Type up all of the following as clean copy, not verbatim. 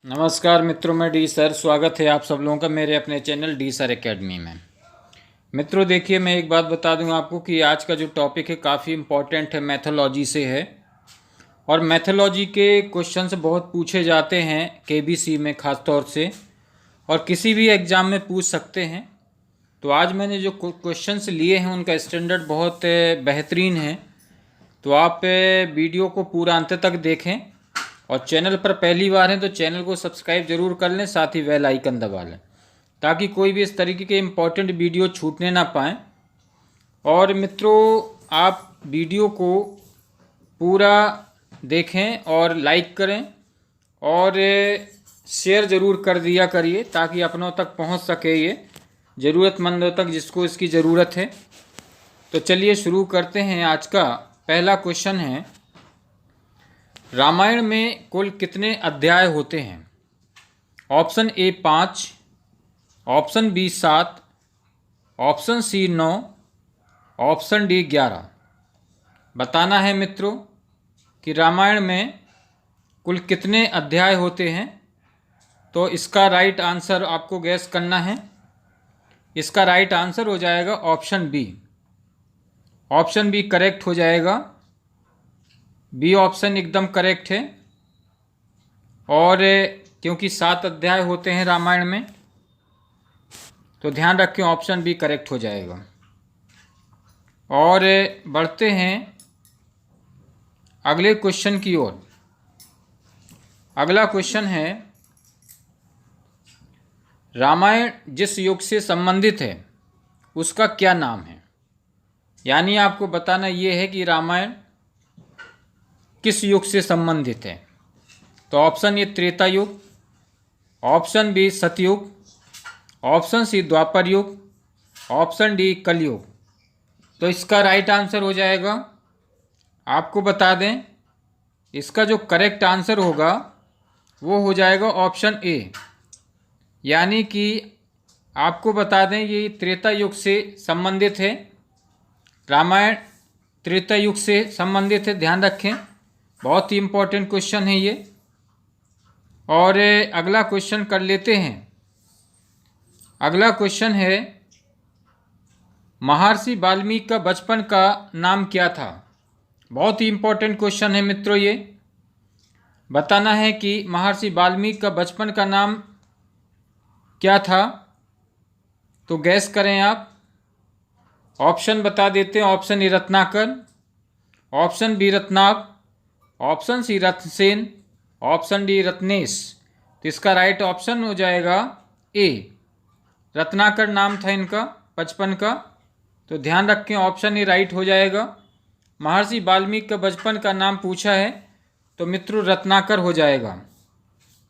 नमस्कार मित्रों, मैं डी सर। स्वागत है आप सब लोगों का मेरे अपने चैनल डी सर एकेडमी में। मित्रों देखिए, मैं एक बात बता दूं आपको कि आज का जो टॉपिक है काफ़ी इम्पोर्टेंट है, मैथोलॉजी से है। और मैथोलॉजी के क्वेश्चंस बहुत पूछे जाते हैं केबीसी में ख़ास तौर से, और किसी भी एग्ज़ाम में पूछ सकते हैं। तो आज मैंने जो क्वेश्चंस लिए हैं उनका स्टैंडर्ड बहुत बेहतरीन है। तो आप वीडियो को पूरा अंत तक देखें, और चैनल पर पहली बार हैं तो चैनल को सब्सक्राइब जरूर कर लें, साथ ही बेल आइकन दबा लें ताकि कोई भी इस तरीके के इम्पोर्टेंट वीडियो छूटने ना पाएँ। और मित्रों, आप वीडियो को पूरा देखें और लाइक करें और शेयर ज़रूर कर दिया करिए ताकि अपनों तक पहुंच सके ये ज़रूरतमंदों तक जिसको इसकी ज़रूरत है। तो चलिए शुरू करते हैं। आज का पहला क्वेश्चन है, रामायण में कुल कितने अध्याय होते हैं? Option A 5, option B 7, option C 9, option D 11। बताना है मित्रों कि रामायण में कुल कितने अध्याय होते हैं। तो इसका राइट आंसर आपको गैस करना है। इसका राइट आंसर हो जाएगा option B. Option B correct हो जाएगा। बी ऑप्शन एकदम करेक्ट है। और क्योंकि 7 अध्याय होते हैं रामायण में, तो ध्यान रखें ऑप्शन बी करेक्ट हो जाएगा। और बढ़ते हैं अगले क्वेश्चन की ओर। अगला क्वेश्चन है, रामायण जिस युग से संबंधित है उसका क्या नाम है? यानी आपको बताना ये है कि रामायण किस युग से संबंधित है। तो ऑप्शन ए त्रेता युग, ऑप्शन बी सतयुग, ऑप्शन सी द्वापर युग, ऑप्शन डी कलयुग। तो इसका राइट आंसर हो जाएगा, आपको बता दें, इसका जो करेक्ट आंसर होगा वो हो जाएगा ऑप्शन ए। यानी कि आपको बता दें ये त्रेता युग से संबंधित है। रामायण त्रेता युग से संबंधित है, ध्यान रखें, बहुत ही इम्पोर्टेंट क्वेश्चन है ये। और अगला क्वेश्चन कर लेते हैं। अगला क्वेश्चन है, महर्षि वाल्मीकि का बचपन का नाम क्या था? बहुत ही इम्पोर्टेंट क्वेश्चन है मित्रों ये। बताना है कि महर्षि वाल्मीकि का बचपन का नाम क्या था। तो गैस करें आप। ऑप्शन बता देते हैं। Option A Ratnakar, option B Ratnak, option C Ratnasen, option D Ratnesh. तो इसका राइट ऑप्शन हो जाएगा ए, रत्नाकर नाम था इनका बचपन का। तो ध्यान रखें ऑप्शन ए राइट हो जाएगा। महर्षि वाल्मीकि का बचपन का नाम पूछा है तो मित्रों रत्नाकर हो जाएगा।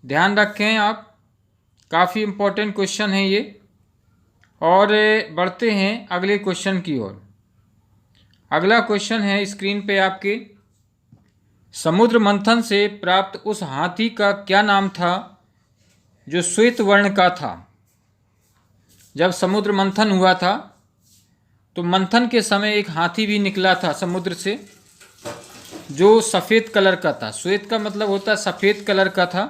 ध्यान रखें आप, काफ़ी इम्पोर्टेंट क्वेश्चन है ये। और बढ़ते हैं अगले क्वेश्चन की ओर। अगला क्वेश्चन है स्क्रीन पे आपके, समुद्र मंथन से प्राप्त उस हाथी का क्या नाम था जो श्वेत वर्ण का था? जब समुद्र मंथन हुआ था तो मंथन के समय एक हाथी भी निकला था समुद्र से जो सफ़ेद कलर का था। श्वेत का मतलब होता है सफ़ेद कलर का था।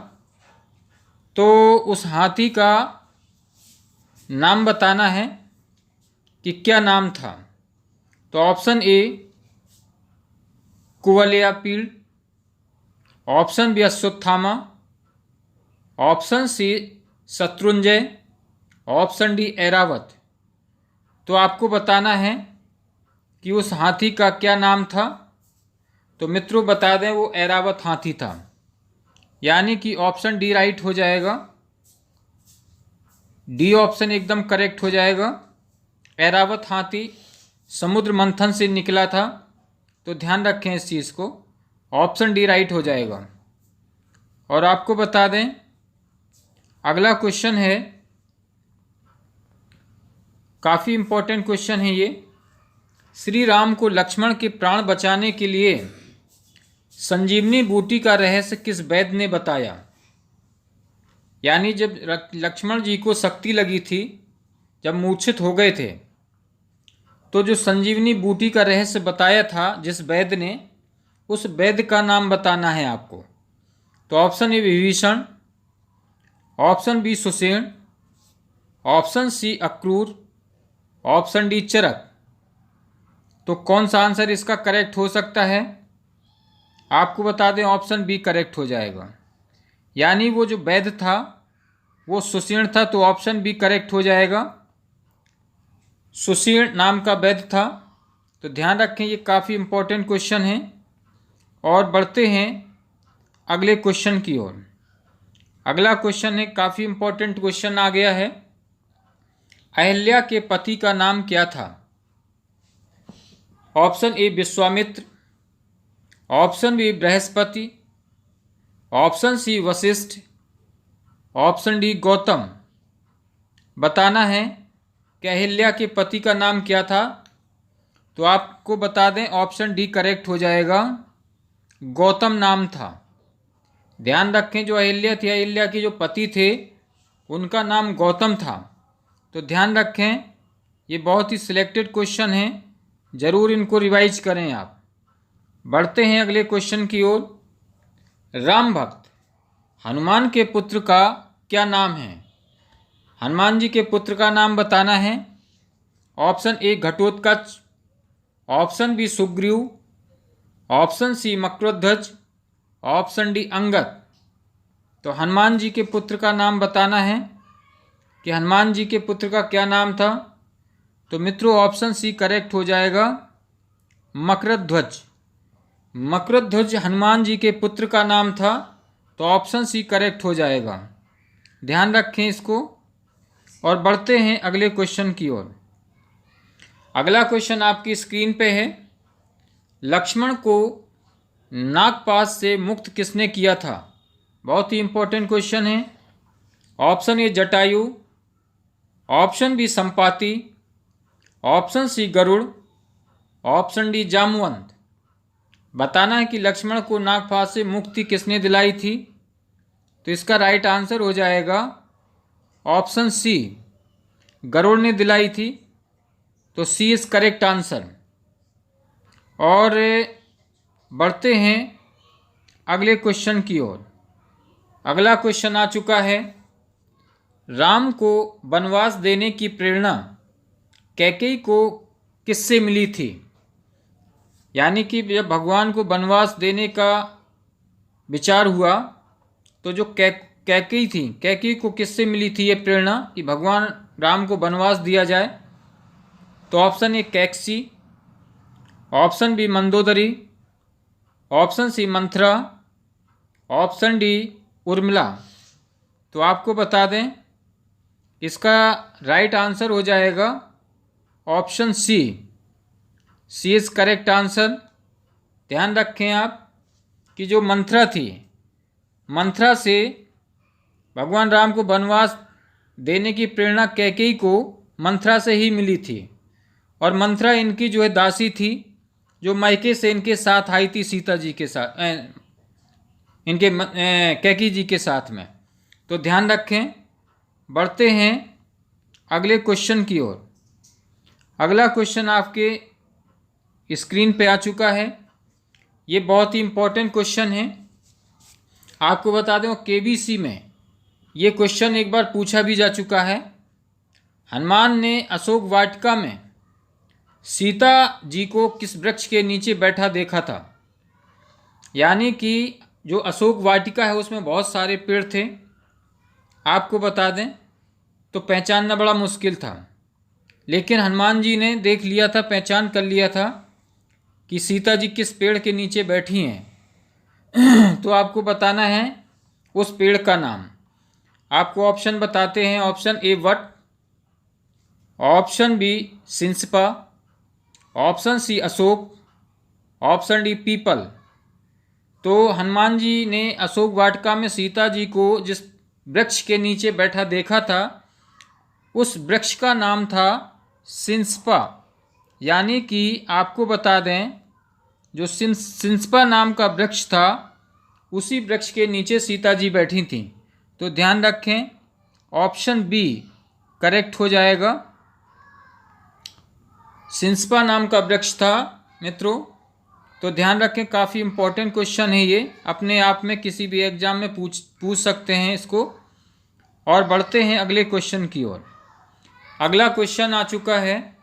तो उस हाथी का नाम बताना है कि क्या नाम था। तो option A Kuvalayapeed, option B Ashwatthama, option C Shatrunjay, option D Airavat. तो आपको बताना है कि उस हाथी का क्या नाम था। तो मित्रों बता दें वो ऐरावत हाथी था। यानी कि ऑप्शन डी राइट हो जाएगा। डी ऑप्शन एकदम करेक्ट हो जाएगा। ऐरावत हाथी समुद्र मंथन से निकला था। तो ध्यान रखें इस चीज़ को, ऑप्शन डी राइट हो जाएगा। और आपको बता दें अगला क्वेश्चन है, काफ़ी इम्पोर्टेंट क्वेश्चन है ये। श्री राम को लक्ष्मण के प्राण बचाने के लिए संजीवनी बूटी का रहस्य किस वैद्य ने बताया? यानी जब लक्ष्मण जी को शक्ति लगी थी, जब मूर्छित हो गए थे, तो जो संजीवनी बूटी का रहस्य बताया था जिस वैद्य ने, उस वैद्य का नाम बताना है आपको। तो option A Vibhishan, option B Sushen, option C Akrur, option D Charak. तो कौन सा आंसर इसका करेक्ट हो सकता है? आपको बता दें ऑप्शन बी करेक्ट हो जाएगा, यानी वो जो वैद्य था वो सुषेण था, तो ऑप्शन बी करेक्ट हो जाएगा। सुषेण नाम का वैद्य था। तो ध्यान रखें, ये काफ़ी इम्पोर्टेंट क्वेश्चन है। और बढ़ते हैं अगले क्वेश्चन की ओर। अगला क्वेश्चन है, काफ़ी इम्पोर्टेंट क्वेश्चन आ गया है। अहिल्या के पति का नाम क्या था? Option A Vishwamitra, option B Brihaspati, option C Vashishtha, option D Gautam. बताना है कि अहिल्या के पति का नाम क्या था। तो आपको बता दें ऑप्शन डी करेक्ट हो जाएगा, गौतम नाम था। ध्यान रखें, जो अहिल्या थी, अहिल्या के जो पति थे उनका नाम गौतम था। तो ध्यान रखें, ये बहुत ही सिलेक्टेड क्वेश्चन है, ज़रूर इनको रिवाइज करें आप। बढ़ते हैं अगले क्वेश्चन की ओर। राम भक्त हनुमान के पुत्र का क्या नाम है? हनुमान जी के पुत्र का नाम बताना है। Option A Ghatotkacha, option B Sugriva, option C Makardhwaj, option D Angad. तो हनुमान जी के पुत्र का नाम बताना है कि हनुमान जी के पुत्र का क्या नाम था। तो मित्रों ऑप्शन सी करेक्ट हो जाएगा, मकरध्वज। मकरध्वज हनुमान जी के पुत्र का नाम था, तो ऑप्शन सी करेक्ट हो जाएगा। ध्यान रखें इसको। और बढ़ते हैं अगले क्वेश्चन की ओर। अगला क्वेश्चन आपकी स्क्रीन पे है। लक्ष्मण को नागपाश से मुक्त किसने किया था? बहुत ही इंपॉर्टेंट क्वेश्चन है। Option A Jatayu, option B Sampati, option C Garuda, option D Jamwant. बताना है कि लक्ष्मण को नागपाश से मुक्ति किसने दिलाई थी। तो इसका राइट आंसर हो जाएगा ऑप्शन सी, गरुड़ ने दिलाई थी। तो सी इज करेक्ट आंसर। और बढ़ते हैं अगले क्वेश्चन की ओर। अगला क्वेश्चन आ चुका है। राम को वनवास देने की प्रेरणा कैकेयी को किससे मिली थी? यानी कि जब भगवान को वनवास देने का विचार हुआ तो जो कैकेयी थी, कैकेयी को किससे मिली थी ये प्रेरणा कि भगवान राम को वनवास दिया जाए? तो option A Kaikasi, option B Mandodari, option C Manthara, option D Urmila. तो आपको बता दें इसका राइट आंसर हो जाएगा option C, C is correct answer. ध्यान रखें आप कि जो मंथरा थी, मंथरा से भगवान राम को वनवास देने की प्रेरणा कैकेयी को मंथरा से ही मिली थी। और मंथरा इनकी जो है दासी थी, जो मायके से इनके साथ आई थी सीता जी के साथ, इनके कैकेयी जी के साथ में। तो ध्यान रखें। बढ़ते हैं अगले क्वेश्चन की ओर। अगला क्वेश्चन आपके स्क्रीन पे आ चुका है। ये बहुत ही इम्पोर्टेंट क्वेश्चन है। आपको बता दें केबीसी में ये क्वेश्चन एक बार पूछा भी जा चुका है। हनुमान ने अशोक वाटिका में सीता जी को किस वृक्ष के नीचे बैठा देखा था? यानी कि जो अशोक वाटिका है उसमें बहुत सारे पेड़ थे। आपको बता दें तो पहचानना बड़ा मुश्किल था, लेकिन हनुमान जी ने देख लिया था, पहचान कर लिया था कि सीता जी किस पेड़ के नीचे बैठी हैं। तो आपको बताना है उस पेड़ का नाम। आपको ऑप्शन बताते हैं। ऑप्शन ए वट, ऑप्शन बी सिंसपा, ऑप्शन सी अशोक, ऑप्शन डी पीपल। तो हनुमान जी ने अशोक वाटिका में सीता जी को जिस वृक्ष के नीचे बैठा देखा था उस वृक्ष का नाम था सिंसपा। यानी कि आपको बता दें जो सिंसपा नाम का वृक्ष था उसी वृक्ष के नीचे सीता जी बैठी थीं। तो ध्यान रखें ऑप्शन बी करेक्ट हो जाएगा। सिंसपा नाम का वृक्ष था मित्रों। तो ध्यान रखें, काफ़ी इम्पोर्टेंट क्वेश्चन है ये, अपने आप में किसी भी एग्जाम में पूछ सकते हैं इसको। और बढ़ते हैं अगले क्वेश्चन की ओर। अगला क्वेश्चन आ चुका है,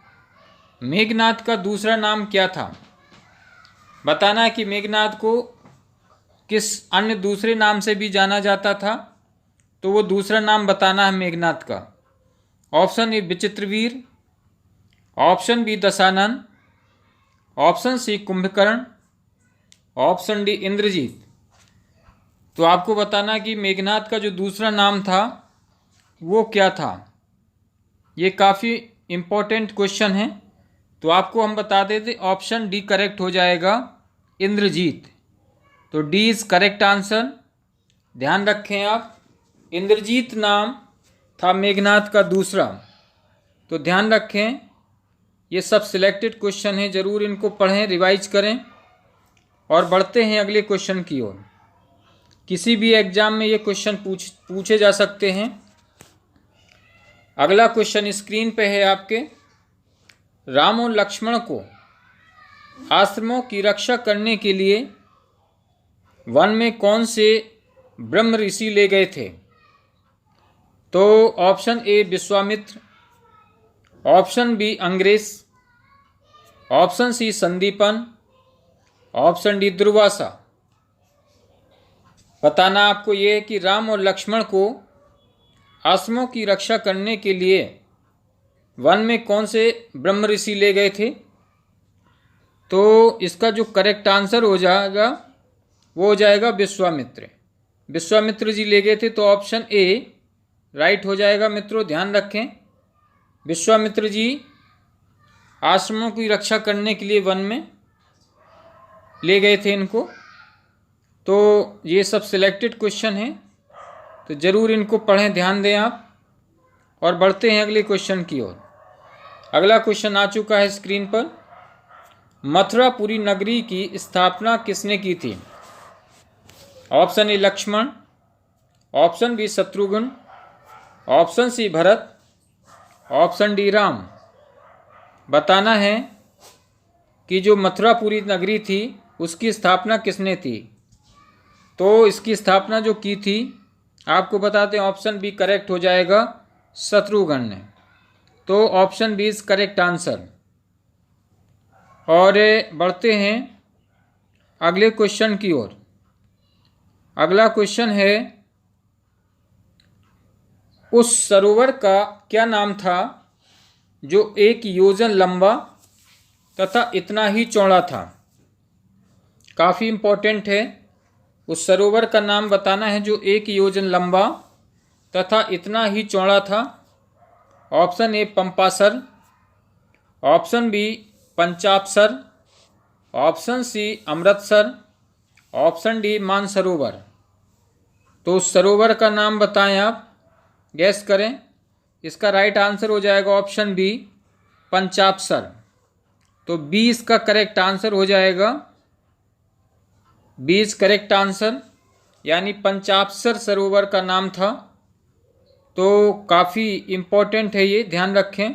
मेघनाद का दूसरा नाम क्या था। बताना है कि मेघनाद को किस अन्य दूसरे नाम से भी जाना जाता था, तो वो दूसरा नाम बताना है मेघनाद का। Option A Vichitravir, option B Dashanan, option C Kumbhakarna, option D Indrajit. तो आपको बताना कि मेघनाद का जो दूसरा नाम था वो क्या था। ये काफ़ी इम्पोर्टेंट क्वेश्चन है, तो आपको हम बता देते ऑप्शन डी करेक्ट हो जाएगा, इंद्रजीत। तो डी इज़ करेक्ट आंसर। ध्यान रखें आप, इंद्रजीत नाम था मेघनाद का दूसरा। तो ध्यान रखें, ये सब सिलेक्टेड क्वेश्चन हैं, ज़रूर इनको पढ़ें, रिवाइज करें। और बढ़ते हैं अगले क्वेश्चन की ओर। किसी भी एग्जाम में ये क्वेश्चन पूछे जा सकते हैं। अगला क्वेश्चन स्क्रीन पे है आपके। राम और लक्ष्मण को आश्रमों की रक्षा करने के लिए वन में कौन से ब्रह्म ऋषि ले गए थे। तो option A Vishwamitra, option B Angiras, option C Sandipan, option D Durvasa. बताना आपको ये है कि राम और लक्ष्मण को आश्रमों की रक्षा करने के लिए वन में कौन से ब्रह्म ऋषि ले गए थे। तो इसका जो करेक्ट आंसर हो जाएगा वो हो जाएगा विश्वामित्र। विश्वामित्र जी ले गए थे, तो ऑप्शन ए राइट हो जाएगा मित्रों। ध्यान रखें, विश्वामित्र जी आश्रमों की रक्षा करने के लिए वन में ले गए थे इनको। तो ये सब सिलेक्टेड क्वेश्चन हैं, तो ज़रूर इनको पढ़ें, ध्यान दें आप। और बढ़ते हैं अगले क्वेश्चन की ओर। अगला क्वेश्चन आ चुका है स्क्रीन पर। मथुरापुरी नगरी की स्थापना किसने की थी। Option A Lakshman, option B Shatrughna, option C Bharat, option D Ram. बताना है कि जो मथुरापुरी नगरी थी उसकी स्थापना किसने थी। तो इसकी स्थापना जो की थी आपको बताते हैं, ऑप्शन बी करेक्ट हो जाएगा, शत्रुघ्न ने। तो option B is correct answer. और बढ़ते हैं अगले क्वेश्चन की ओर। अगला क्वेश्चन है, उस सरोवर का क्या नाम था जो 1 योजन लंबा तथा इतना ही चौड़ा था। काफ़ी इम्पोर्टेंट है, उस सरोवर का नाम बताना है जो 1 योजन लंबा तथा इतना ही चौड़ा था। Option A Pampasar, option B Panchapsar, option C Amritsar, option D Mansarovar. तो उस सरोवर का नाम बताएं आप, गैस करें। इसका राइट आंसर हो जाएगा ऑप्शन बी पंचापसर। तो बी इसका करेक्ट आंसर हो जाएगा, बी इज करेक्ट आंसर, यानी पंचापसर सरोवर का नाम था। तो काफ़ी इम्पोर्टेंट है ये, ध्यान रखें।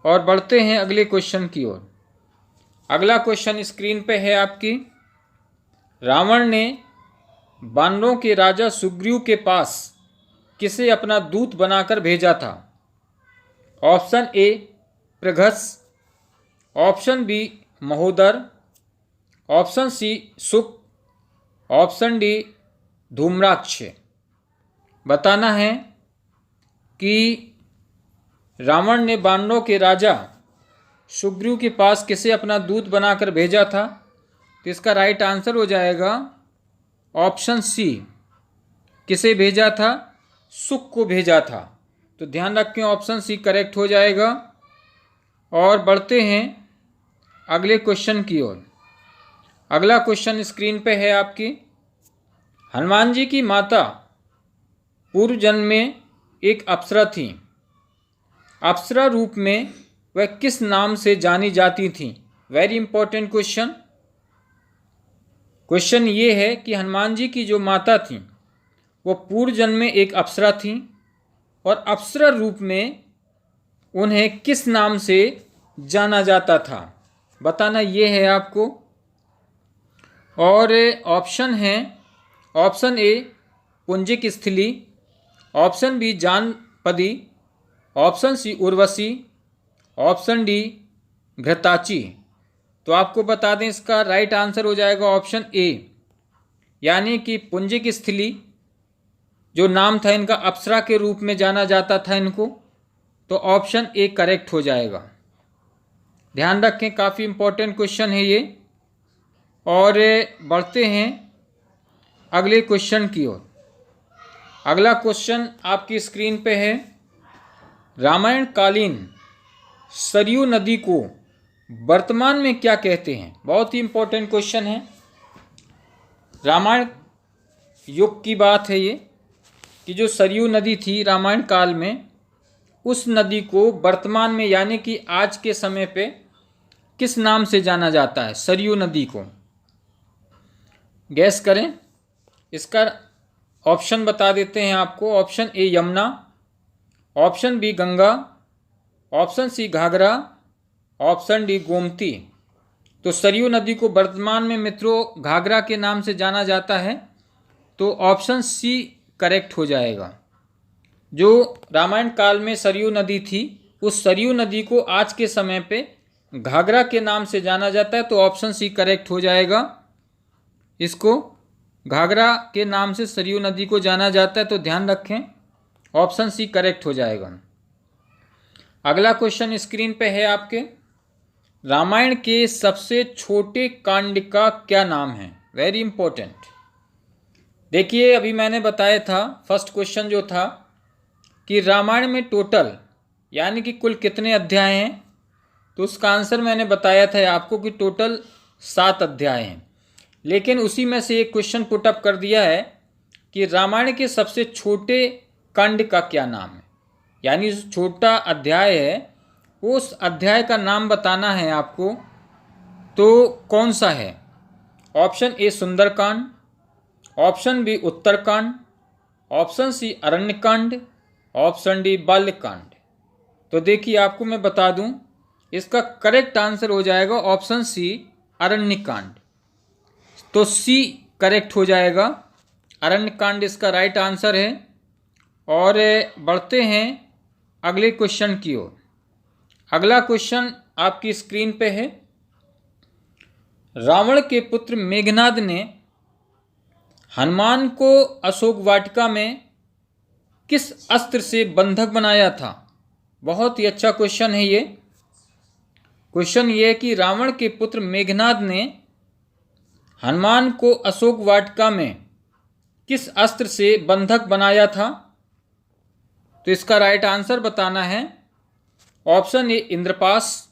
और बढ़ते हैं अगले क्वेश्चन की ओर। अगला क्वेश्चन स्क्रीन पे है आपकी। रावण ने वानरों के राजा सुग्रीव के पास किसे अपना दूत बनाकर भेजा था। Option A Praghas, option B Mahodar, option C Suk, option D Dhumraksha. बताना है कि रावण ने वानरों के राजा सुग्रीव के पास किसे अपना दूत बनाकर भेजा था। तो इसका राइट आंसर हो जाएगा ऑप्शन सी, किसे भेजा था, सुक को भेजा था। तो ध्यान रखें, ऑप्शन सी करेक्ट हो जाएगा। और बढ़ते हैं अगले क्वेश्चन की ओर। अगला क्वेश्चन स्क्रीन पे है आपकी। हनुमान जी की माता पूर्व जन्म में एक अप्सरा थी। अप्सरा रूप में वह किस नाम से जानी जाती थी। Very important question. क्वेश्चन ये है कि हनुमान जी की जो माता थी वो पूर्व जन्म में एक अप्सरा थी और अप्सरा रूप में उन्हें किस नाम से जाना जाता था, बताना ये है आपको। और ऑप्शन है, option A Punjik Sthali, option B Janapadi, option C Urvashi, option D Ghritachi. तो आपको बता दें इसका राइट आंसर हो जाएगा ऑप्शन ए, यानी कि पुंजिक स्थली जो नाम था इनका, अप्सरा के रूप में जाना जाता था इनको। तो ऑप्शन ए करेक्ट हो जाएगा। ध्यान रखें, काफ़ी इंपॉर्टेंट क्वेश्चन है ये। और बढ़ते हैं अगले क्वेश्चन की ओर। अगला क्वेश्चन आपकी स्क्रीन पे है, रामायण कालीन सरयू नदी को वर्तमान में क्या कहते हैं। बहुत ही इंपॉर्टेंट क्वेश्चन है। रामायण युग की बात है ये, कि जो सरयू नदी थी रामायण काल में, उस नदी को वर्तमान में यानी कि आज के समय पे किस नाम से जाना जाता है सरयू नदी को। गैस करें। इसका ऑप्शन बता देते हैं आपको। Option A Yamuna, option B Ganga, option C Ghaghara, option D Gomti. तो सरयू नदी को वर्तमान में मित्रों घाघरा के नाम से जाना जाता है। तो ऑप्शन सी करेक्ट हो जाएगा। जो रामायण काल में सरयू नदी थी, उस सरयू नदी को आज के समय पे घाघरा के नाम से जाना जाता है। तो ऑप्शन सी करेक्ट हो जाएगा। इसको घाघरा के नाम से सरयू नदी को जाना जाता है, तो ध्यान रखें ऑप्शन सी करेक्ट हो जाएगा। अगला क्वेश्चन स्क्रीन पे है आपके, रामायण के सबसे छोटे कांड का क्या नाम है। Very important. देखिए, अभी मैंने बताया था फर्स्ट क्वेश्चन जो था कि रामायण में टोटल यानी कि कुल कितने अध्याय हैं। तो उसका आंसर मैंने बताया था आपको कि टोटल 7 अध्याय हैं। लेकिन उसी में से एक क्वेश्चन पुटअप कर दिया है कि रामायण के सबसे छोटे कांड का क्या नाम है, यानी जो छोटा अध्याय है उस अध्याय का नाम बताना है आपको। तो कौन सा है। Option A Sundarkand, option B Uttarkand, option C Aranyakand, option D Balyakand. तो देखिए, आपको मैं बता दूं, इसका करेक्ट आंसर हो जाएगा ऑप्शन सी अरण्यकांड। तो सी करेक्ट हो जाएगा, अरण्यकांड इसका राइट आंसर है। और बढ़ते हैं अगले क्वेश्चन की ओर। अगला क्वेश्चन आपकी स्क्रीन पे है, रावण के पुत्र मेघनाद ने हनुमान को अशोक वाटिका में किस अस्त्र से बंधक बनाया था। बहुत ही अच्छा क्वेश्चन है ये। क्वेश्चन ये है कि रावण के पुत्र मेघनाद ने हनुमान को अशोक वाटिका में किस अस्त्र से बंधक बनाया था। तो इसका राइट आंसर बताना है। Option A Indrapash,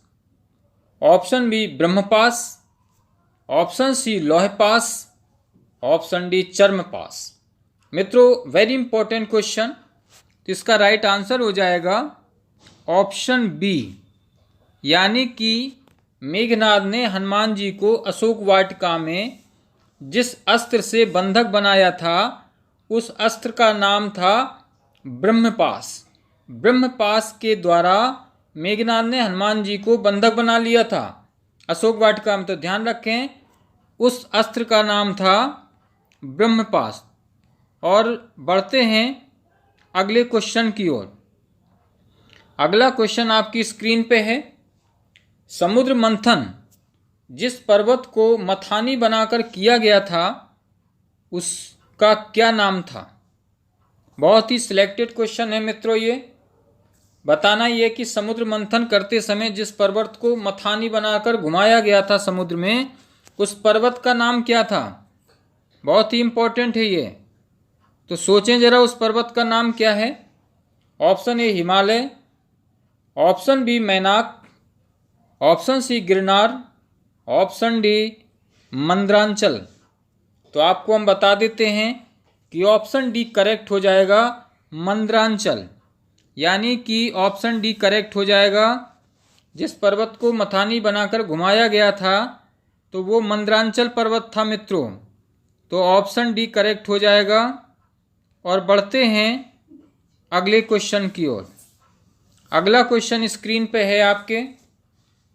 option B Brahmapash, option C Lauhpash, option D Charmpash. मित्रों, वेरी इंपॉर्टेंट क्वेश्चन। तो इसका राइट आंसर हो जाएगा ऑप्शन बी, यानी कि मेघनाद ने हनुमान जी को अशोक वाटिका में जिस अस्त्र से बंधक बनाया था उस अस्त्र का नाम था ब्रह्मपास। ब्रह्मपास के द्वारा मेघनाद ने हनुमान जी को बंधक बना लिया था अशोक वाटिका में। तो ध्यान रखें, उस अस्त्र का नाम था ब्रह्मपास। और बढ़ते हैं अगले क्वेश्चन की ओर। अगला क्वेश्चन आपकी स्क्रीन पे है, समुद्र मंथन जिस पर्वत को मथानी बनाकर किया गया था उसका क्या नाम था। बहुत ही सिलेक्टेड क्वेश्चन है मित्रों ये। बताना ये कि समुद्र मंथन करते समय जिस पर्वत को मथानी बनाकर घुमाया गया था समुद्र में, उस पर्वत का नाम क्या था। बहुत ही इंपॉर्टेंट है ये। तो सोचें जरा, उस पर्वत का नाम क्या है। Option A Himalaya, option B Mainak, option C Girnar, option D Mandranchal. तो आपको हम बता देते हैं कि ऑप्शन डी करेक्ट हो जाएगा, मंदरांचल। यानी कि ऑप्शन डी करेक्ट हो जाएगा। जिस पर्वत को मथानी बनाकर घुमाया गया था तो वो मंदरांचल पर्वत था मित्रों। तो ऑप्शन डी करेक्ट हो जाएगा। और बढ़ते हैं अगले क्वेश्चन की ओर। अगला क्वेश्चन स्क्रीन पे है आपके,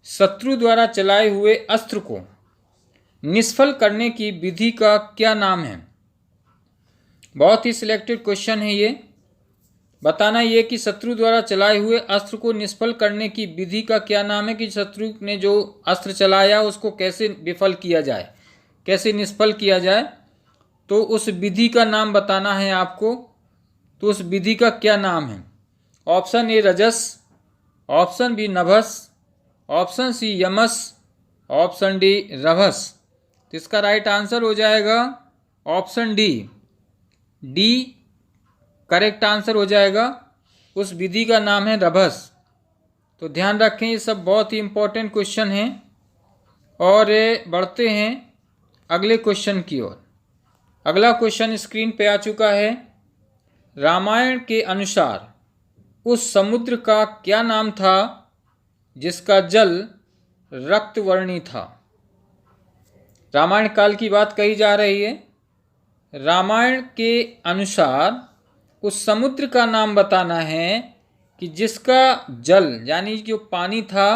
शत्रु द्वारा चलाए हुए अस्त्र को निष्फल करने की विधि का क्या नाम है। बहुत ही सिलेक्टेड क्वेश्चन है ये। बताना ये कि शत्रु द्वारा चलाए हुए अस्त्र को निष्फल करने की विधि का क्या नाम है, कि शत्रु ने जो अस्त्र चलाया उसको कैसे विफल किया जाए, कैसे निष्फल किया जाए, तो उस विधि का नाम बताना है आपको। तो उस विधि का क्या नाम है? Option A Rajas, option B Nabhas, option C Yamas, option D Rabhas. तो इसका राइट आंसर हो जाएगा option D. D correct answer हो जाएगा। उस विधि का नाम है रभस। तो ध्यान रखें, ये सब बहुत ही इंपॉर्टेंट क्वेश्चन हैं। और बढ़ते हैं अगले क्वेश्चन की ओर। अगला क्वेश्चन स्क्रीन पे आ चुका है। रामायण के अनुसार उस समुद्र का क्या नाम था जिसका जल रक्तवर्णी था? रामायण काल की बात कही जा रही है। रामायण के अनुसार उस समुद्र का नाम बताना है कि जिसका जल यानी जो पानी था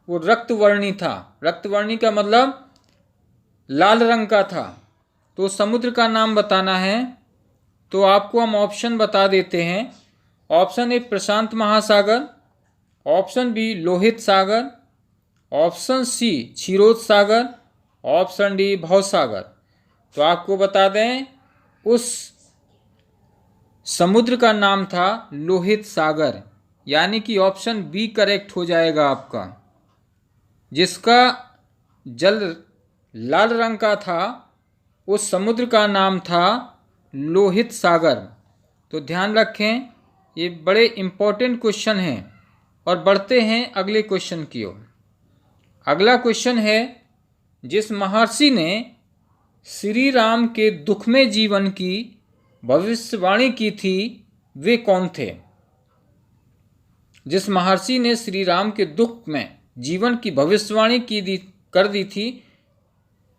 वो रक्तवर्णी था। रक्तवर्णी का मतलब लाल रंग का था। तो समुद्र का नाम बताना है। तो आपको हम ऑप्शन बता देते हैं। ऑप्शन ए प्रशांत महासागर, ऑप्शन बी लोहित सागर, ऑप्शन सी क्षीरोद सागर, ऑप्शन डी भवसागर। तो आपको बता दें उस समुद्र का नाम था लोहित सागर, यानी कि ऑप्शन बी करेक्ट हो जाएगा आपका। जिसका जल लाल रंग का था उस समुद्र का नाम था लोहित सागर। तो ध्यान रखें, ये बड़े इम्पोर्टेंट क्वेश्चन हैं। और बढ़ते हैं अगले क्वेश्चन की ओर। अगला क्वेश्चन है, जिस महर्षि ने श्री राम के दुखमय जीवन की भविष्यवाणी की थी वे कौन थे? जिस महर्षि ने श्री राम के दुख में जीवन की भविष्यवाणी कर दी थी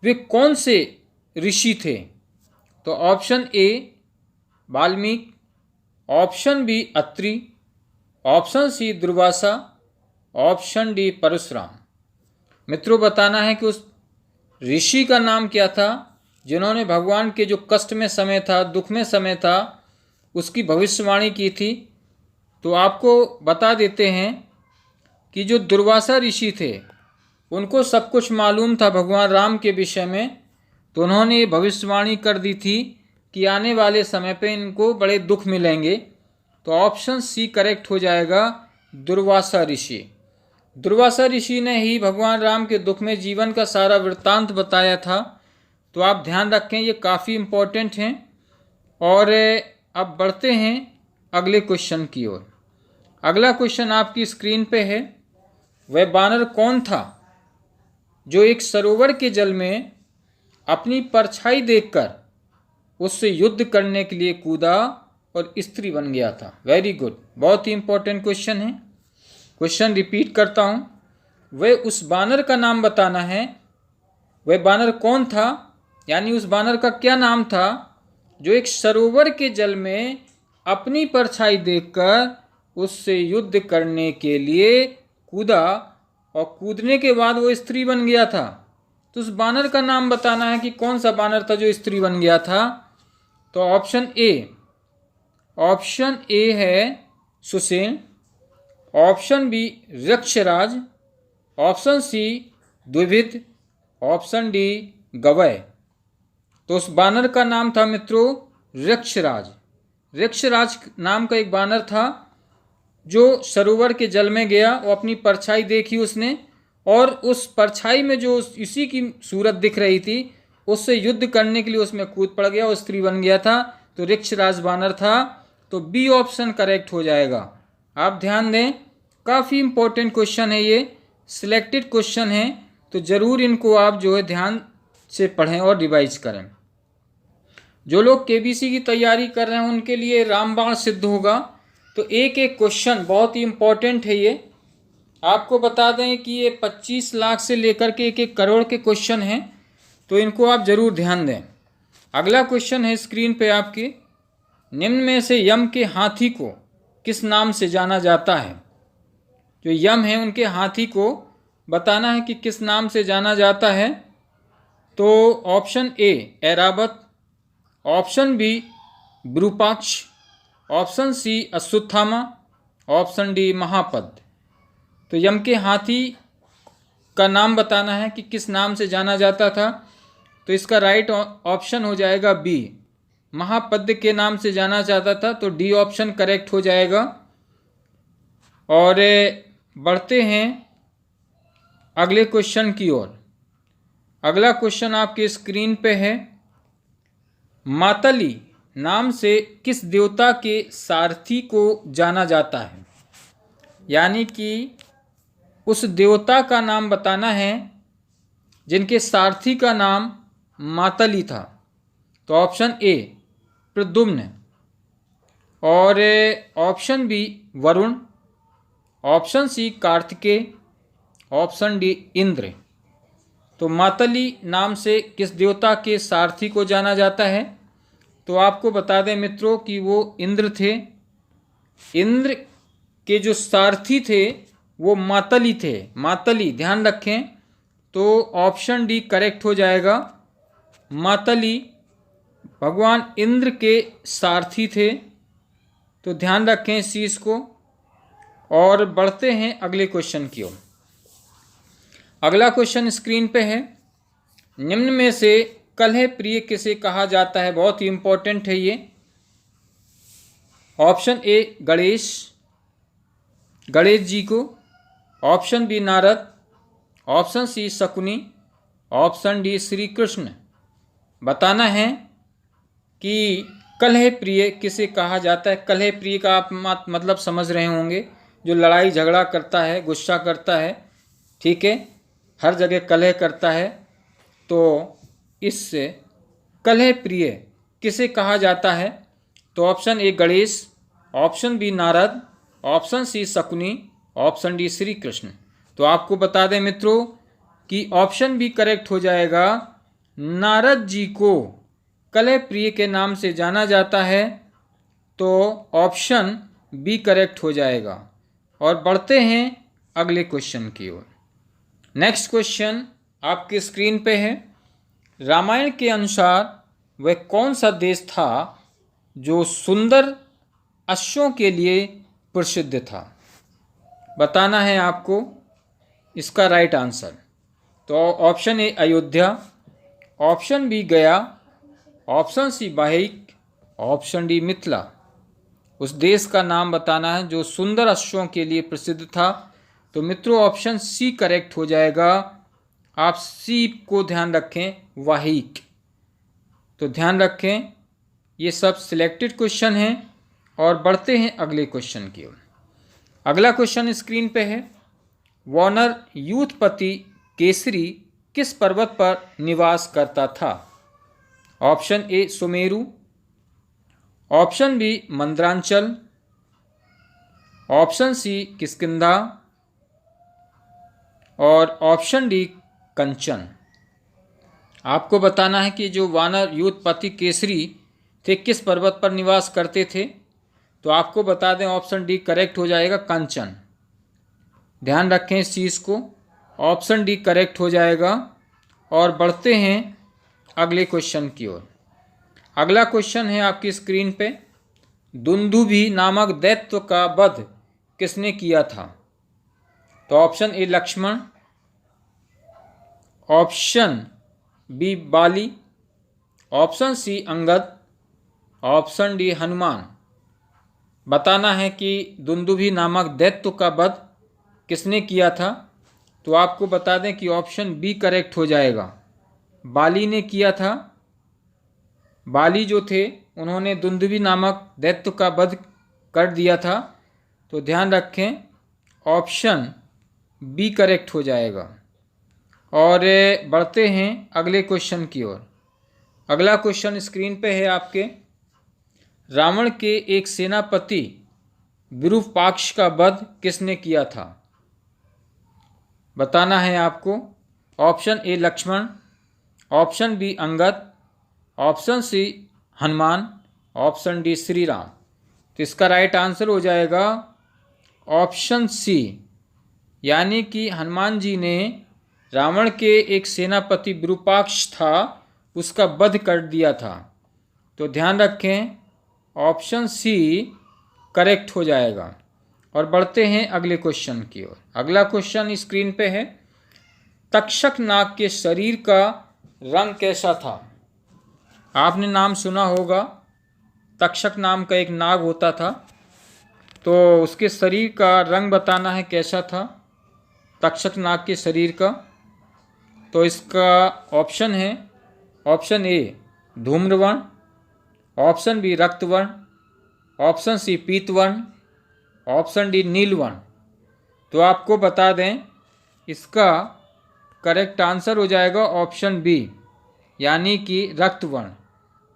वे कौन से ऋषि थे? तो option A Valmiki, option B Atri, option C Durvasa, option D Parshuram. मित्रों बताना है कि उस ऋषि का नाम क्या था जिन्होंने भगवान के जो कष्ट में समय था, दुख में समय था, उसकी भविष्यवाणी की थी। तो आपको बता देते हैं कि जो दुर्वासा ऋषि थे उनको सब कुछ मालूम था भगवान राम के विषय में। तो उन्होंने ये भविष्यवाणी कर दी थी कि आने वाले समय पे इनको बड़े दुख मिलेंगे। तो ऑप्शन सी करेक्ट हो जाएगा, दुर्वासा ऋषि। दुर्वासा ऋषि ने ही भगवान राम के दुख में जीवन का सारा वृत्तांत बताया था। तो आप ध्यान रखें, ये काफ़ी इम्पोर्टेंट हैं। और अब बढ़ते हैं अगले क्वेश्चन की ओर। अगला क्वेश्चन आपकी स्क्रीन पे है। वह बानर कौन था जो एक सरोवर के जल में अपनी परछाई देखकर उससे युद्ध करने के लिए कूदा और स्त्री बन गया था? वेरी गुड, बहुत ही इंपॉर्टेंट क्वेश्चन है। क्वेश्चन रिपीट करता हूँ। वह उस बानर का नाम बताना है। वह बानर कौन था, यानी उस बानर का क्या नाम था जो एक सरोवर के जल में अपनी परछाई देखकर उससे युद्ध करने के लिए कूदा और कूदने के बाद वो स्त्री बन गया था? तो उस बानर का नाम बताना है कि कौन सा बानर था जो स्त्री बन गया था। तो ऑप्शन ए है Susen, option B Yaksharaj, option C Dwivid, option D Gavay. तो उस बानर का नाम था मित्रों यक्षराज। यक्षराज नाम का एक बानर था जो सरोवर के जल में गया, वो अपनी परछाई देखी उसने, और उस परछाई में जो इसी की सूरत दिख रही थी उससे युद्ध करने के लिए उसमें कूद पड़ गया और स्त्री बन गया था। तो यक्षराज बानर था। तो बी ऑप्शन करेक्ट हो जाएगा। आप ध्यान दें, काफ़ी इंपॉर्टेंट क्वेश्चन है, ये सिलेक्टेड क्वेश्चन है। तो ज़रूर इनको आप जो है ध्यान से पढ़ें और रिवाइज करें। जो लोग केबीसी की तैयारी कर रहे हैं उनके लिए रामबाण सिद्ध होगा। तो एक एक क्वेश्चन बहुत ही इंपॉर्टेंट है। ये आपको बता दें कि ये 25 लाख से लेकर के 1-1 करोड़ के क्वेश्चन हैं। तो इनको आप ज़रूर ध्यान दें। अगला क्वेश्चन है स्क्रीन पे आपके, निम्न में से यम के हाथी को किस नाम से जाना जाता है? जो यम है उनके हाथी को बताना है कि किस नाम से जाना जाता है। तो option A Airavat, option B Virupaksha, option C Ashwatthama, option D Mahapad. तो यम के हाथी का नाम बताना है कि किस नाम से जाना जाता था, तो इसका राइट ऑप्शन हो जाएगा बी, महापद के नाम से जाना जाता था, तो डी ऑप्शन करेक्ट हो जाएगा। और बढ़ते हैं अगले क्वेश्चन की ओर। अगला क्वेश्चन आपके स्क्रीन पे है, मातली नाम से किस देवता के सारथी को जाना जाता है, यानी कि उस देवता का नाम बताना है जिनके सारथी का नाम मातली था। तो ऑप्शन ए प्रद्युम्न, और option B Varun, option C Kartikeya, option D Indra. तो मातली नाम से किस देवता के सारथी को जाना जाता है, तो आपको बता दें मित्रों कि वो इंद्र थे। इंद्र के जो सारथी थे वो मातली थे, मातली ध्यान रखें। तो ऑप्शन डी करेक्ट हो जाएगा, मातली भगवान इंद्र के सारथी थे। तो ध्यान रखें इस चीज़ को। और बढ़ते हैं अगले क्वेश्चन की ओर। अगला क्वेश्चन स्क्रीन पे है, निम्न में से कलह प्रिय किसे कहा जाता है, बहुत ही इंपॉर्टेंट है ये। ऑप्शन ए गणेश, गणेश जी को, option B Narad, option C Shakuni, option D Shri Krishna. बताना है कि कलह प्रिय किसे कहा जाता है। कलह प्रिय का आप मतलब समझ रहे होंगे, जो लड़ाई झगड़ा करता है, गुस्सा करता है, ठीक है, हर जगह कलह करता है। तो इससे कलह प्रिय किसे कहा जाता है, तो option A Ganesh, option B Narad, option C Shakuni, option D Shri Krishna. तो आपको बता दें मित्रों कि ऑप्शन बी करेक्ट हो जाएगा, नारद जी को कलह प्रिय के नाम से जाना जाता है। तो ऑप्शन बी करेक्ट हो जाएगा। और बढ़ते हैं अगले क्वेश्चन की ओर। नेक्स्ट क्वेश्चन आपकी स्क्रीन पे है, रामायण के अनुसार वह कौन सा देश था जो सुंदर अश्वों के लिए प्रसिद्ध था। बताना है आपको इसका राइट आंसर। तो option A Ayodhya, option B Gaya, option C Bahik, option D Mithila. उस देश का नाम बताना है जो सुंदर अश्वों के लिए प्रसिद्ध था। तो मित्रों ऑप्शन सी करेक्ट हो जाएगा। आप सी को ध्यान रखें, वाहिक। तो ध्यान रखें ये सब सिलेक्टेड क्वेश्चन हैं। और बढ़ते हैं अगले क्वेश्चन की ओर। अगला क्वेश्चन स्क्रीन पे है, वानर यूथपति केसरी किस पर्वत पर निवास करता था। Option A Sumeru, option B Mandranchal, option C Kishkindha, और ऑप्शन डी कंचन। आपको बताना है कि जो वानर यूथपति केसरी थे किस पर्वत पर निवास करते थे। तो आपको बता दें ऑप्शन डी करेक्ट हो जाएगा, कंचन। ध्यान रखें इस चीज़ को, ऑप्शन डी करेक्ट हो जाएगा। और बढ़ते हैं अगले क्वेश्चन की ओर। अगला क्वेश्चन है आपकी स्क्रीन पे, दुंदुभि नामक दैत्य का वध किसने किया था। तो option A Lakshman, option B Bali, option C Angad, option D Hanuman. बताना है कि दुंदुभि नामक दैत्य का वध किसने किया था। तो आपको बता दें कि ऑप्शन बी करेक्ट हो जाएगा, बाली ने किया था। बाली जो थे उन्होंने दुंदुभि नामक दैत्य का वध कर दिया था। तो ध्यान रखें ऑप्शन बी करेक्ट हो जाएगा। और बढ़ते हैं अगले क्वेश्चन की ओर। अगला क्वेश्चन स्क्रीन पे है आपके, रावण के एक सेनापति विरूपाक्ष का वध किसने किया था। बताना है आपको, option A Lakshman, option B Angad, option C Hanuman, option D Shri Ram. तो इसका राइट आंसर हो जाएगा ऑप्शन सी, यानी कि हनुमान जी ने रावण के एक सेनापति विरूपाक्ष था उसका वध कर दिया था। तो ध्यान रखें ऑप्शन सी करेक्ट हो जाएगा। और बढ़ते हैं अगले क्वेश्चन की ओर। अगला क्वेश्चन स्क्रीन पे है, तक्षक नाग के शरीर का रंग कैसा था? आपने नाम सुना होगा, तक्षक नाम का एक नाग होता था, तो उसके शरीर का रंग बताना है कैसा था तक्षक नाग के शरीर का। तो इसका ऑप्शन है, option A Dhumravarna, option B Raktavarna, option C Peetvarna, option D Neelvarna. तो आपको बता दें, इसका करेक्ट आंसर हो जाएगा ऑप्शन बी, यानी कि रक्तवर्ण।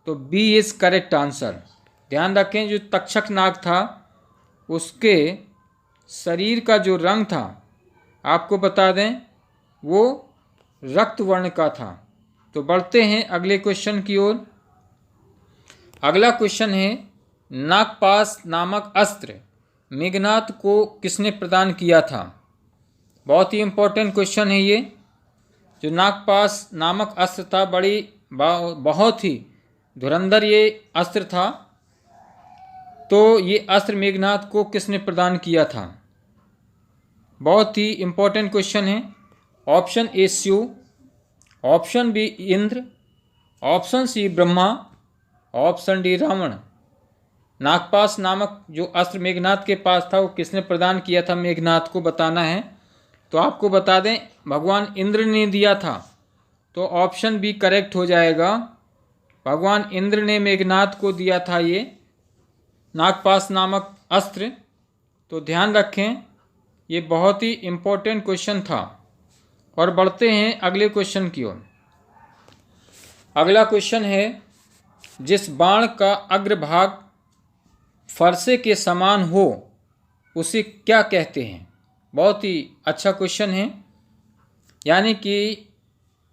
तो बी इज करेक्ट आंसर। ध्यान रखें, जो तक्षक नाग था उसके शरीर का जो रंग था, आपको बता दें, वो रक्तवर्ण का था। तो बढ़ते हैं अगले क्वेश्चन की ओर। अगला क्वेश्चन है, नागपाश नामक अस्त्र मेघनाद को किसने प्रदान किया था? बहुत ही इम्पोर्टेंट क्वेश्चन है ये। जो नागपाश नामक अस्त्र था, बहुत ही धुरंधर ये अस्त्र था। तो ये अस्त्र मेघनाद को किसने प्रदान किया था? बहुत ही इम्पोर्टेंट क्वेश्चन है। Option A Shiv, option B Indra, option C Brahma, option D Ravan. Nagpash नामक जो अस्त्र मेघनाद के पास था, वो किसने प्रदान किया था मेघनाद को बताना है। तो आपको बता दें, भगवान इंद्र ने दिया था। तो ऑप्शन बी करेक्ट हो जाएगा, भगवान इंद्र ने मेघनाद को दिया था ये नागपाश नामक अस्त्र। तो ध्यान रखें, ये बहुत ही इम्पोर्टेंट क्वेश्चन था। और बढ़ते हैं अगले क्वेश्चन की ओर। अगला क्वेश्चन है, जिस बाण का अग्रभाग फरसे के समान हो उसे क्या कहते हैं? बहुत ही अच्छा क्वेश्चन है। यानी कि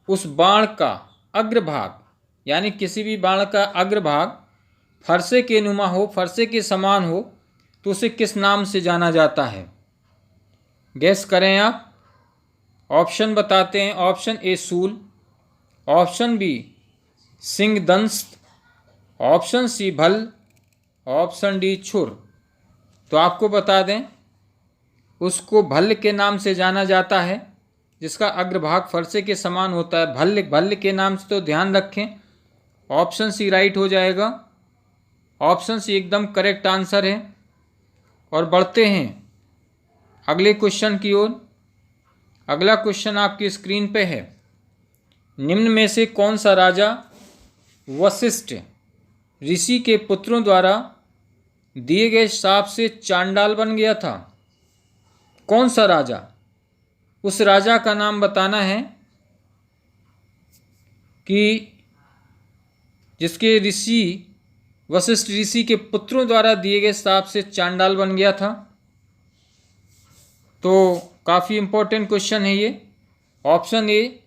उस बाण का अग्रभाग, यानी किसी भी बाण का अग्रभाग फरसे के नुमा हो, फरसे के समान हो, तो उसे किस नाम से जाना जाता है? गैस करें आप। ऑप्शन बताते हैं। ऑप्शन ए शूल, ऑप्शन बी सिंहदंश, ऑप्शन सी भल, ऑप्शन डी छुर। तो आपको बता दें, उसको भल्ल के नाम से जाना जाता है, जिसका अग्रभाग फरसे के समान होता है। भल्ल के नाम से। तो ध्यान रखें, ऑप्शन सी राइट हो जाएगा। ऑप्शन सी एकदम करेक्ट आंसर है। और बढ़ते हैं अगले क्वेश्चन की ओर। अगला क्वेश्चन आपकी स्क्रीन पे है, निम्न में से कौन सा राजा वशिष्ठ ऋषि के पुत्रों द्वारा दिए गए शाप से चांडाल बन गया था? कौन सा राजा? उस राजा का नाम बताना है कि जिसके वशिष्ठ ऋषि के पुत्रों द्वारा दिए गए शाप से चांडाल बन गया था। तो काफ़ी इम्पोर्टेंट क्वेश्चन है ये। Option A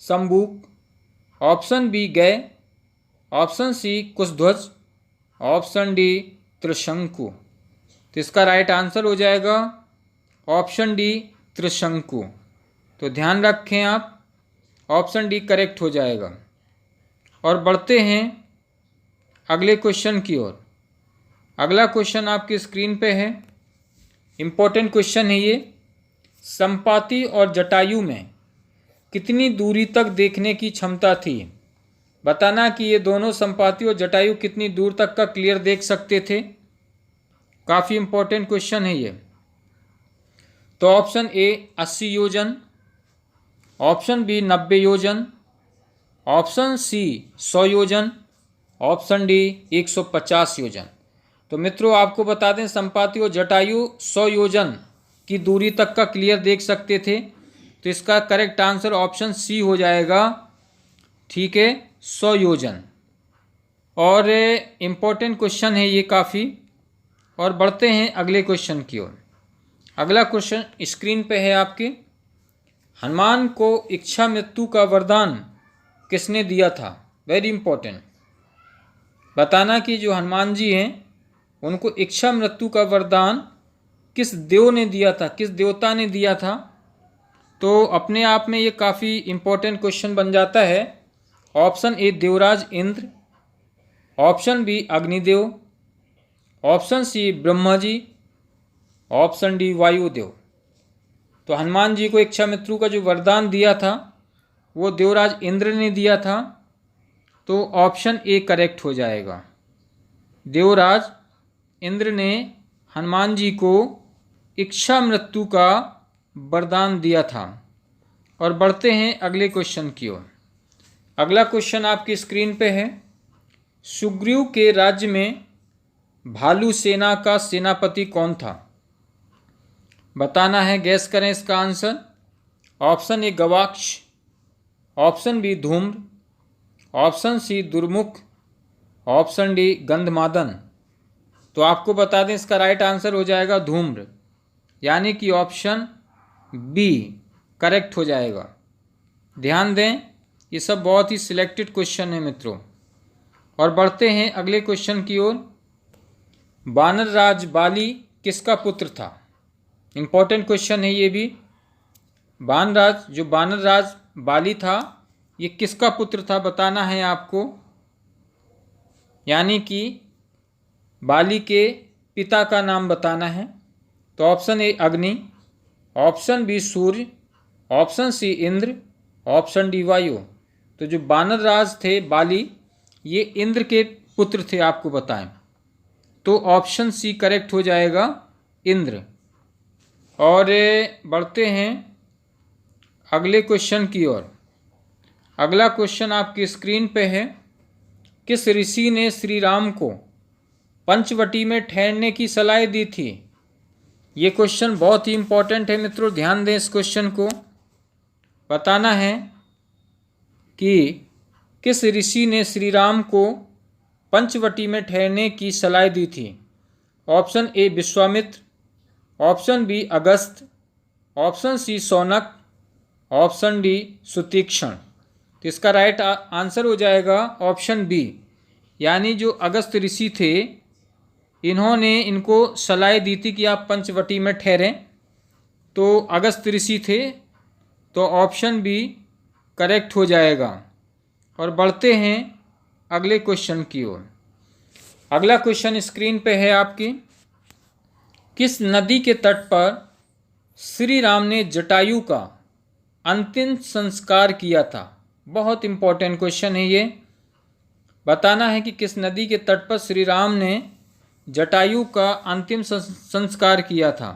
Shambuk, option B Gay, option C Kushdhwaj, option D Trishanku. तो इसका राइट आंसर हो जाएगा ऑप्शन डी त्रिशंकु। तो ध्यान रखें आप, ऑप्शन डी करेक्ट हो जाएगा। और बढ़ते हैं अगले क्वेश्चन की ओर। अगला क्वेश्चन आपकी स्क्रीन पे है, इम्पोर्टेंट क्वेश्चन है ये। संपाति और जटायु में कितनी दूरी तक देखने की क्षमता थी? बताना कि ये दोनों संपाति और जटायु कितनी दूर तक का क्लियर देख सकते थे। काफ़ी इम्पोर्टेंट क्वेश्चन है ये। तो ऑप्शन ए 80 योजन, ऑप्शन बी 90 योजन, ऑप्शन सी 100 योजन, ऑप्शन डी 150 योजन। तो मित्रों आपको बता दें, संपाति और जटायु 100 योजन की दूरी तक का क्लियर देख सकते थे। तो इसका करेक्ट आंसर ऑप्शन सी हो जाएगा। ठीक है, 100 योजन। और इम्पोर्टेंट क्वेश्चन है ये काफ़ी। और बढ़ते हैं अगले क्वेश्चन की ओर। अगला क्वेश्चन स्क्रीन पे है आपके, हनुमान को इच्छा मृत्यु का वरदान किसने दिया था? Very important. बताना कि जो हनुमान जी हैं उनको इच्छा मृत्यु का वरदान किस देव ने दिया था, किस देवता ने दिया था? तो अपने आप में ये काफ़ी इम्पोर्टेंट क्वेश्चन बन जाता है। Option A Devraj Indra, option B Agnidev, option C Brahma ji, option D Vayudev. तो हनुमान जी को इच्छामृत्यु का जो वरदान दिया था वो देवराज इंद्र ने दिया था, तो ऑप्शन ए करेक्ट हो जाएगा। देवराज इंद्र ने हनुमान जी को इच्छा मृत्यु का वरदान दिया था। और बढ़ते हैं अगले क्वेश्चन की ओर। अगला क्वेश्चन आपकी स्क्रीन पे है। सुग्रीव के राज्य में भालू सेना का सेनापति कौन था? बताना है, गैस करें इसका आंसर। Option A Gavaksha, option B Dhumra, option C Durmukh, option D Gandhamadan. तो आपको बता दें इसका राइट आंसर हो जाएगा धूम्र, यानी कि ऑप्शन बी करेक्ट हो जाएगा। ध्यान दें, ये सब बहुत ही सिलेक्टेड क्वेश्चन है मित्रों। और बढ़ते हैं अगले क्वेश्चन की ओर। वानर राज बाली किसका पुत्र था? इंपॉर्टेंट क्वेश्चन है ये भी। वानर राज बाली था, ये किसका पुत्र था बताना है आपको, यानी कि बाली के पिता का नाम बताना है। तो option A Agni, option B Surya, option C Indra, option D Vayu. तो जो वानर राज थे बाली, ये इंद्र के पुत्र थे, आपको बताएं। तो ऑप्शन सी करेक्ट हो जाएगा, इंद्र। और बढ़ते हैं अगले क्वेश्चन की ओर। अगला क्वेश्चन आपकी स्क्रीन पे है। किस ऋषि ने श्री राम को पंचवटी में ठहरने की सलाह दी थी? ये क्वेश्चन बहुत ही इंपॉर्टेंट है मित्रों, ध्यान दें इस क्वेश्चन को। बताना है कि किस ऋषि ने श्री राम को पंचवटी में ठहरने की सलाह दी थी? Option A Vishwamitra, option B Agast, option C Shaunak, option D Sutikshan. तो इसका राइट आंसर हो जाएगा ऑप्शन बी, यानी जो अगस्त ऋषि थे, इन्होंने इनको सलाह दी थी कि आप पंचवटी में ठहरें। तो अगस्त ऋषि थे, तो ऑप्शन बी करेक्ट हो जाएगा। और बढ़ते हैं अगले क्वेश्चन की ओर। अगला क्वेश्चन स्क्रीन पे है आपकी। किस नदी के तट पर श्री राम ने जटायु का अंतिम संस्कार किया था? बहुत इंपॉर्टेंट क्वेश्चन है ये। बताना है कि किस नदी के तट पर श्री राम ने जटायु का अंतिम संस्कार किया था।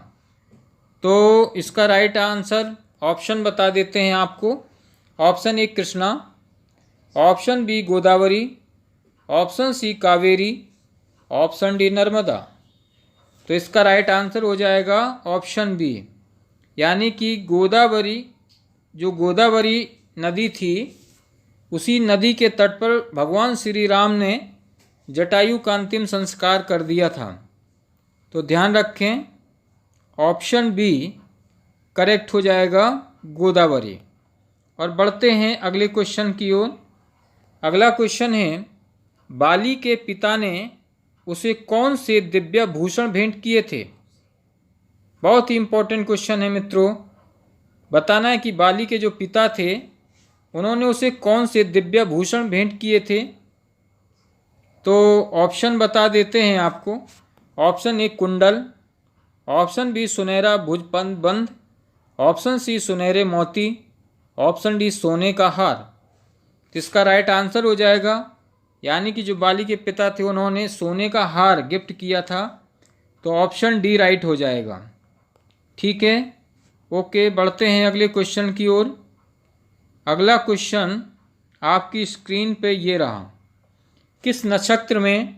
तो इसका राइट आंसर ऑप्शन बता देते हैं आपको। Option A Krishna, option B Godavari, option C Kaveri, option D Narmada. तो इसका राइट आंसर हो जाएगा ऑप्शन बी, यानी कि गोदावरी, जो गोदावरी नदी थी, उसी नदी के तट पर भगवान श्री राम ने जटायु का अंतिम संस्कार कर दिया था। तो ध्यान रखें, ऑप्शन बी करेक्ट हो जाएगा, गोदावरी। और बढ़ते हैं अगले क्वेश्चन की ओर। अगला क्वेश्चन है, बाली के पिता ने उसे कौन से दिव्य भूषण भेंट किए थे? बहुत ही इंपॉर्टेंट क्वेश्चन है मित्रों। बताना है कि बाली के जो पिता थे, उन्होंने उसे कौन से दिव्य भूषण भेंट किए थे। तो ऑप्शन बता देते हैं आपको। ऑप्शन ए कुंडल, ऑप्शन बी सुनहरा भुजबंद, ऑप्शन सी सुनहरे मोती, ऑप्शन डी सोने का हार। तो इसका राइट आंसर हो जाएगा, यानी कि जो बाली के पिता थे, उन्होंने सोने का हार गिफ्ट किया था। तो ऑप्शन डी राइट हो जाएगा। ठीक है, ओके। बढ़ते हैं अगले क्वेश्चन की ओर। अगला क्वेश्चन आपकी स्क्रीन पे ये रहा। किस नक्षत्र में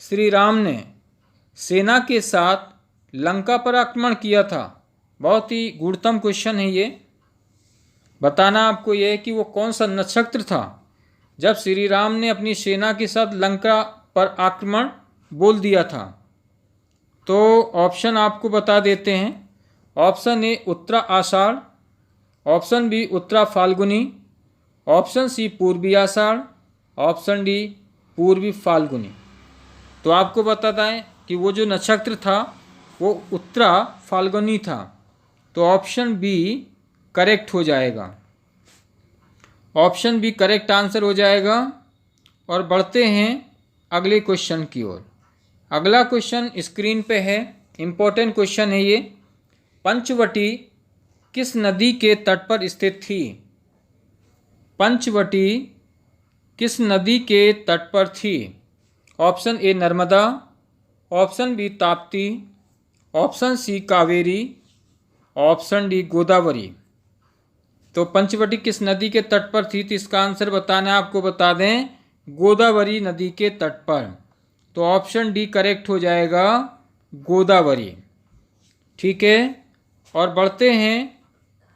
श्री राम ने सेना के साथ लंका पर आक्रमण किया था? बहुत ही गूढ़तम क्वेश्चन है ये। बताना आपको यह है कि वो कौन सा नक्षत्र था जब श्री राम ने अपनी सेना के साथ लंका पर आक्रमण बोल दिया था। तो ऑप्शन आपको बता देते हैं। Option A Uttara Ashadha, option B Uttara Phalguni, option C Purvi Ashadha, option D पूर्वी फाल्गुनी। तो आपको बताता है कि वो जो नक्षत्र था वो उत्तरा फाल्गुनी था। तो ऑप्शन बी करेक्ट हो जाएगा। ऑप्शन बी करेक्ट आंसर हो जाएगा। और बढ़ते हैं अगले क्वेश्चन की ओर। अगला क्वेश्चन स्क्रीन पे है, इम्पोर्टेंट क्वेश्चन है ये। पंचवटी किस नदी के तट पर स्थित थी? पंचवटी किस नदी के तट पर थी? Option A Narmada, option B Tapti, option C Kaveri, option D Godavari. तो पंचवटी किस नदी के तट पर थी? तो इसका आंसर बताना है आपको। बता दें, गोदावरी नदी के तट पर। तो ऑप्शन डी करेक्ट हो जाएगा, गोदावरी। ठीक है, और बढ़ते हैं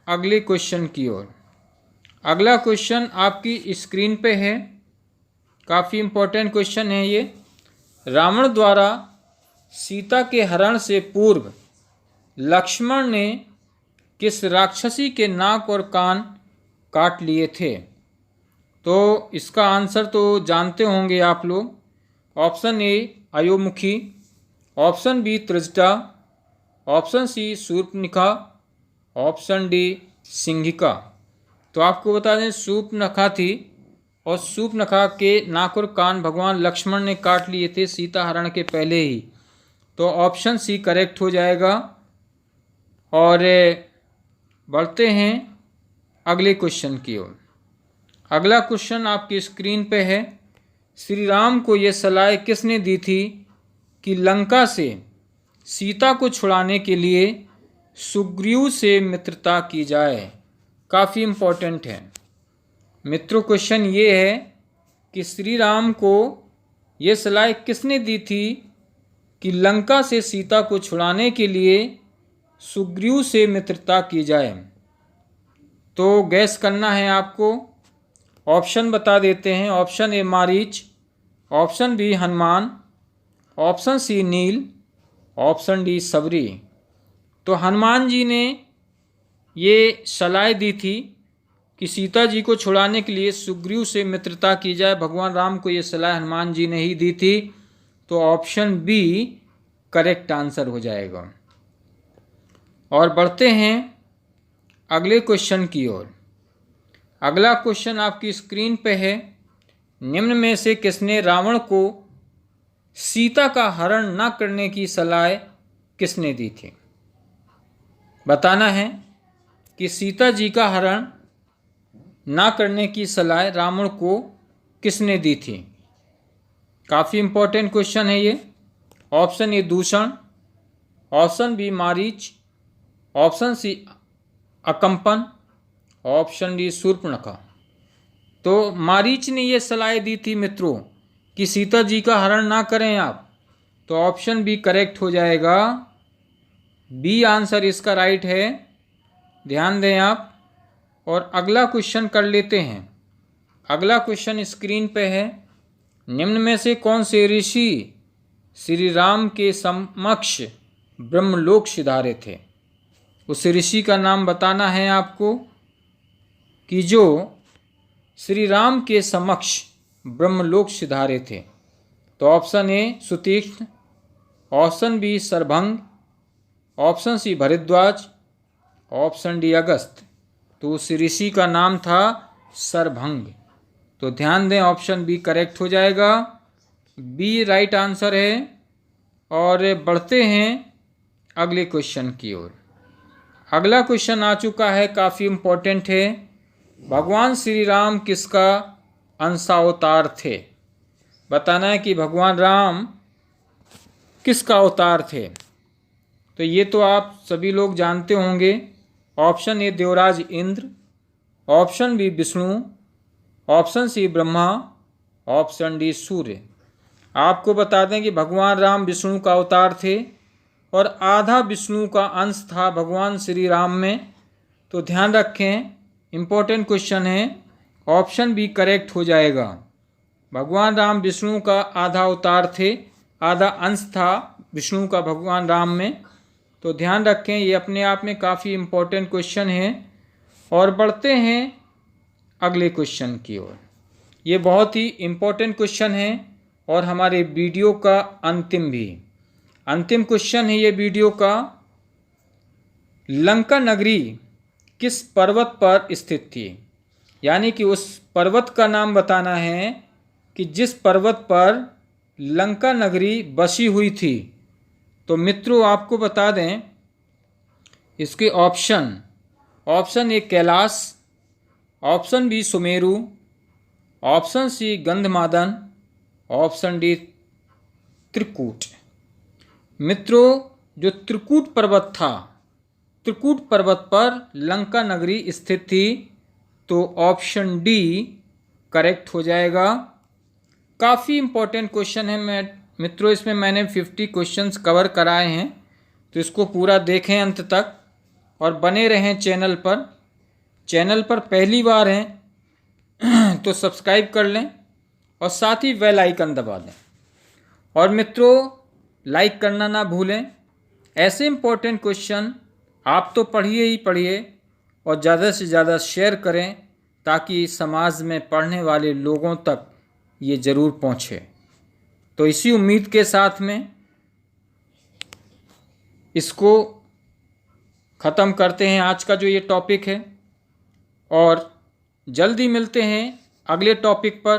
अगले क्वेश्चन की ओर। अगला क्वेश्चन आपकी स्क्रीन पे है, काफ़ी इम्पोर्टेंट क्वेश्चन है ये। रावण द्वारा सीता के हरण से पूर्व लक्ष्मण ने किस राक्षसी के नाक और कान काट लिए थे? तो इसका आंसर तो जानते होंगे आप लोग। Option A Ayomukhi, option B Trijata, option C Shurpanakha, option D Simhika. तो आपको बता दें शूर्पणखा थी, और शूर्पणखा के नाक और कान भगवान लक्ष्मण ने काट लिए थे सीता हरण के पहले ही। तो ऑप्शन सी करेक्ट हो जाएगा। और बढ़ते हैं अगले क्वेश्चन की ओर। अगला क्वेश्चन आपकी स्क्रीन पे है। श्री राम को ये सलाह किसने दी थी कि लंका से सीता को छुड़ाने के लिए सुग्रीव से मित्रता की जाए? काफ़ी इम्पोर्टेंट है मित्रों। क्वेश्चन ये है कि श्री राम को ये सलाह किसने दी थी कि लंका से सीता को छुड़ाने के लिए सुग्रीव से मित्रता की जाए? तो गैस करना है आपको। ऑप्शन बता देते हैं। Option A Marich, option B Hanuman, option C Neel, option D Sabari. तो हनुमान जी ने ये सलाह दी थी कि सीता जी को छुड़ाने के लिए सुग्रीव से मित्रता की जाए। भगवान राम को ये सलाह हनुमान जी ने ही दी थी। तो ऑप्शन बी करेक्ट आंसर हो जाएगा। और बढ़ते हैं अगले क्वेश्चन की ओर। अगला क्वेश्चन आपकी स्क्रीन पे है। निम्न में से किसने रावण को सीता का हरण न करने की सलाह किसने दी थी? बताना है कि सीता जी का हरण ना करने की सलाह रावण को किसने दी थी? काफ़ी इम्पोर्टेंट क्वेश्चन है ये। Option A Dushan, option B Marich, option C Akampan, option D Shurpanakha. तो मारीच ने ये सलाह दी थी मित्रों कि सीता जी का हरण ना करें आप। तो ऑप्शन बी करेक्ट हो जाएगा। बी आंसर इसका राइट है, ध्यान दें आप। और अगला क्वेश्चन कर लेते हैं। अगला क्वेश्चन स्क्रीन पे है। निम्न में से कौन से ऋषि श्री राम के समक्ष ब्रह्मलोक सिधारे थे? उस ऋषि का नाम बताना है आपको कि जो श्री राम के समक्ष ब्रह्मलोक सिधारे थे। तो option A Sutikshna, option B Sarbhang, option C Bharadwaj, option D Agast. तो उस ऋषि का नाम था सरभंग। तो ध्यान दें, ऑप्शन बी करेक्ट हो जाएगा। बी राइट आंसर है। और बढ़ते हैं अगले क्वेश्चन की ओर। अगला क्वेश्चन आ चुका है, काफ़ी इम्पोर्टेंट है। भगवान श्री राम किसका अंशावतार थे? बताना है कि भगवान राम किसका अवतार थे। तो ये तो आप सभी लोग जानते होंगे। Option A Devraj Indra, option B Vishnu, option C Brahma, option D Surya. आपको बता दें कि भगवान राम विष्णु का अवतार थे और आधा विष्णु का अंश था भगवान श्री राम में। तो ध्यान रखें, इम्पोर्टेंट क्वेश्चन है। ऑप्शन बी करेक्ट हो जाएगा। भगवान राम विष्णु का आधा अवतार थे, आधा अंश था विष्णु का भगवान राम में। तो ध्यान रखें, ये अपने आप में काफ़ी इम्पोर्टेंट क्वेश्चन है। और बढ़ते हैं अगले क्वेश्चन की ओर। ये बहुत ही इम्पोर्टेंट क्वेश्चन है और हमारे वीडियो का अंतिम क्वेश्चन है ये वीडियो का। लंका नगरी किस पर्वत पर स्थित थी? यानी कि उस पर्वत का नाम बताना है कि जिस पर्वत पर लंका नगरी बसी हुई थी? तो मित्रों आपको बता दें इसके option A Kailash, option B Sumeru, option C Gandhamadan, option D Trikut. मित्रों जो त्रिकूट पर्वत था, त्रिकूट पर्वत पर लंका नगरी स्थित थी, तो ऑप्शन डी करेक्ट हो जाएगा। काफ़ी इम्पोर्टेंट क्वेश्चन है मित्रों, इसमें मैंने 50 क्वेश्चंस कवर कराए हैं, तो इसको पूरा देखें अंत तक और बने रहें चैनल पर। चैनल पर पहली बार हैं तो सब्सक्राइब कर लें और साथ ही बेल आइकन दबा दें। और मित्रों लाइक करना ना भूलें। ऐसे इम्पोर्टेंट क्वेश्चन आप तो पढ़िए ही पढ़िए और ज़्यादा से ज़्यादा शेयर करें ताकि समाज में पढ़ने वाले लोगों तक ये ज़रूर पहुँचे। तो इसी उम्मीद के साथ में इसको ख़त्म करते हैं आज का जो ये टॉपिक है, और जल्दी मिलते हैं अगले टॉपिक पर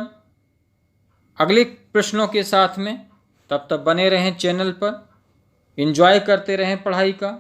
अगले प्रश्नों के साथ में। तब तक बने रहें चैनल पर, एंजॉय करते रहें पढ़ाई का।